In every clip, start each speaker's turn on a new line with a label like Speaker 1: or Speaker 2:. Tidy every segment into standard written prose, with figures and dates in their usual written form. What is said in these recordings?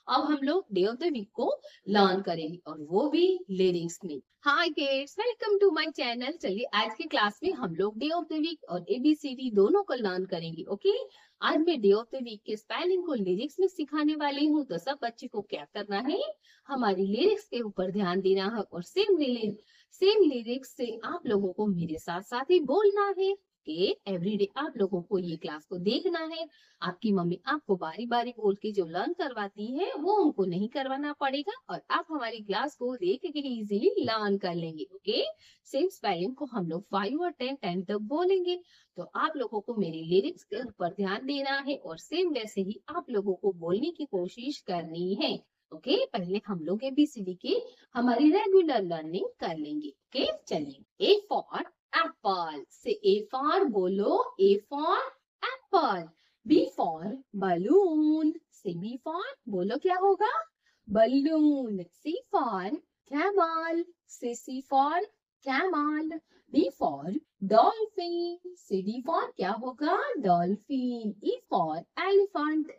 Speaker 1: अब हम लोग डे ऑफ द वीक को लर्न करेंगे और वो भी लिरिक्स में। Hi kids, welcome to my channel. चलिए आज की क्लास में हम लोग डे ऑफ द वीक और एबीसीडी दोनों को लर्न करेंगे। ओके, आज मैं डे ऑफ द वीक के स्पेलिंग को लिरिक्स में सिखाने वाली हूँ। तो सब बच्चे को क्या करना है, हमारी लिरिक्स के ऊपर ध्यान देना है और सेम लिरिक्स से आप लोगों को मेरे साथ साथ ही बोलना है कि एवरीडे आप लोगों को ये क्लास को देखना है। आपकी मम्मी आपको बारी बारी बोल के जो लर्न करवाती है वो उनको नहीं करवाना पड़ेगा और आप हमारी क्लास को देख के इजीली लर्न कर लेंगे। ओके, सेम स्पेलिंग को हम लोग 5 और 10 तक बोलेंगे। तो आप लोगों को मेरी लिरिक्स के ऊपर ध्यान देना है और सेम वैसे ही आप लोगों को बोलने की कोशिश करनी है। ओके, पहले हम लोग एबीसीडी की हमारी रेगुलर लर्निंग कर लेंगे। ओके, चलिए। ए फॉर एप्पल से ए फॉर बोलो, A for apple. B for balloon से बी फॉर बोलो क्या होगा, बलून। सी फॉर कैमल से C for camel. D for dolphin से डी फॉर क्या होगा, डॉल्फिन। ई फॉर एलिफेंट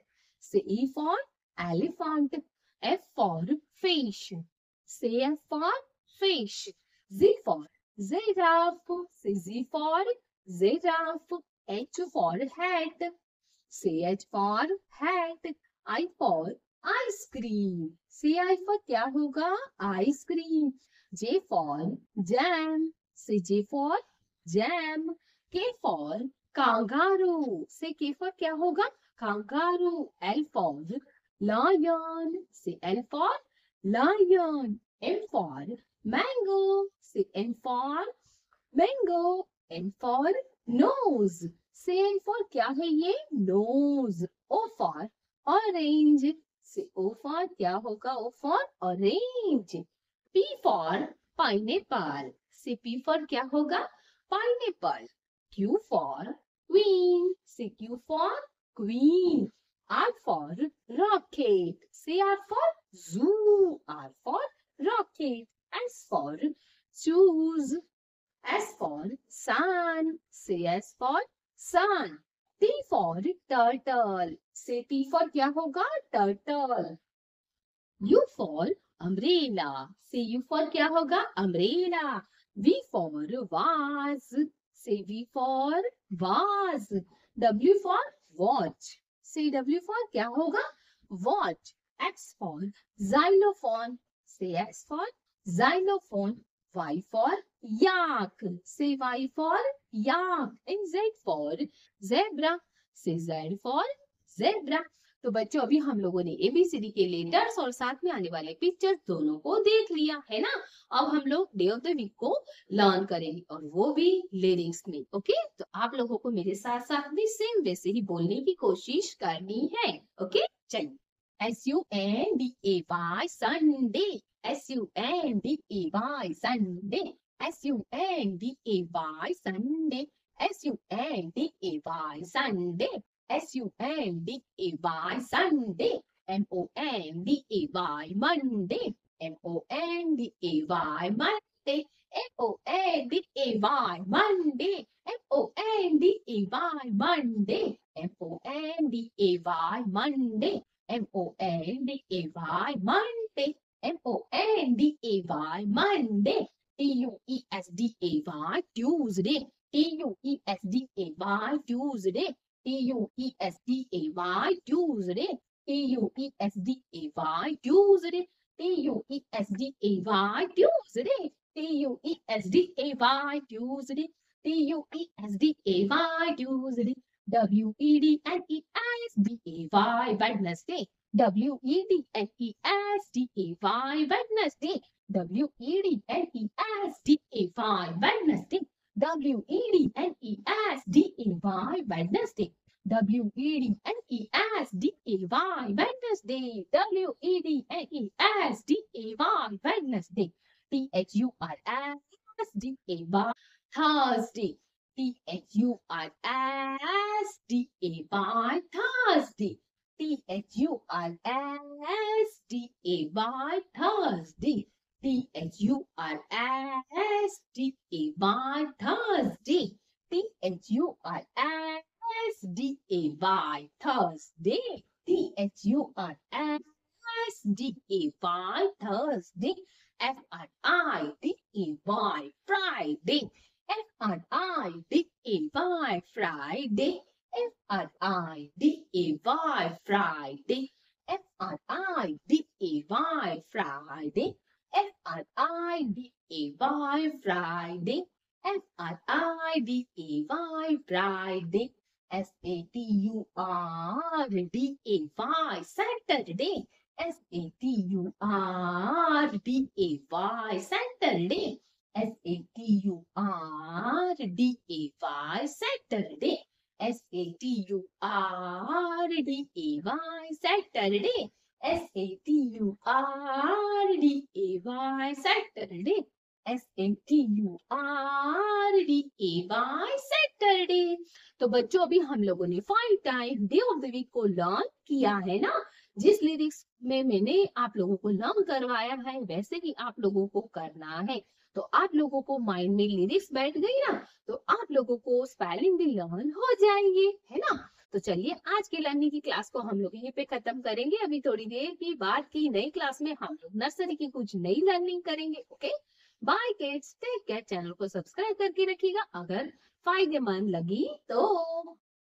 Speaker 1: से E for elephant. F for fish. Say F for fish. Z for giraffe. Say Z for giraffe. H for hat. Say H for hat. I for ice cream. Say I for क्या होगा, ice cream. J for jam. Say J for jam. K for kangaroo. Say K for क्या होगा, kangaroo. L for lion. Say L for lion. M for mango. Say N for mango. N for nose. Say N for क्या है ये, nose. O for orange. Say O for क्या होगा, O for orange. P for pineapple. Say P for क्या होगा, pineapple. Q for queen. Say Q for queen. R for rocket. Say R for zoo. R for rocket. S for shoes. S for sun. Say S for sun. T for turtle. Say T for क्या होगा, turtle. U for umbrella. Say U for क्या होगा, umbrella. V for vase. Say V for vase. W for watch. Say W for क्या होगा, watch. X for xylophone. Say X for xylophone. Y for yak. Say Y for yak. And Z for zebra. Say Z for zebra. तो बच्चों अभी हम लोगों ने ABCD के letters और साथ में आने वाले पिक्चर्स दोनों को देख लिया है ना। अब हम लोग डे ऑफ द वीक को लर्न करेंगे और वो भी लिरिक्स में। ओके, तो आप लोगों को मेरे साथ साथ भी सेम वैसे ही बोलने की कोशिश करनी है। ओके, चलिए। SUNDAY Sunday. SUNDAY Sunday. SUNDAY Sunday. SUNDAY Sunday. SUNDAY Sunday. MONDAY Monday. MONDAY Monday. MONDAY Monday. MONDAY Monday. MONDAY Monday. MONDAY Monday. MONDAY Monday. TUESDAY Tuesday. TUESDAY Tuesday. TUESDAY Tuesday. TUESDAY Tuesday. TUESDAY Tuesday. TUESDAY Tuesday. TUESDAY Tuesday. WEDNESDAY Wednesday. WEDNESDAY Wednesday. WEDNESDAY Wednesday. WEDNESDAY Wednesday. WEDNESDAY Wednesday. WEDNESDAY Wednesday. THURSDAY Thursday. THURSDAY Thursday. THURSDAY Thursday. THURSDAY Thursday. THURSDAY Thursday. THURSDAY F-R-I-D-A-Y, Thursday. F-R-I-D-A-Y, Friday. F-R-I-D-A-Y, Friday. F-R-I-D-A-Y, Friday. F-R-I-D-A-Y, Friday. F-R-I-D-A-Y, Friday. F-R-I-D-A-Y, Friday. S-A-T-U-R-D-A-Y, Saturday. S-A-T-U-R-D-A-Y, Saturday. S-A-T-U-R-D-A-Y, Saturday. S-A-T-U-R-D-A-Y, Saturday. S-A-T-U-R-D-A-Y, Saturday. S-A-T-U-R-D-A-Y, Saturday. तो बच्चों अभी हम लोगों ने 5 time day of the week को learn किया है ना। जिस लिरिक्स में मैंने आप लोगों को लर्न करवाया है वैसे ही आप लोगों को करना है। तो आप लोगों को माइंड में लिरिक्स बैठ गई ना, तो आप लोगों को स्पेलिंग भी लर्न हो जाएंगे, है ना। तो चलिए आज की लर्निंग की क्लास को हम लोग यहीं पे खत्म करेंगे। अभी थोड़ी देर की बाद की नई क्लास में हम लोग नर्सरी की कुछ नई लर्निंग करेंगे। Okay, bye kids, take care. Channel को सब्सक्राइब करके रखिएगा अगर फायदेमंद लगी तो।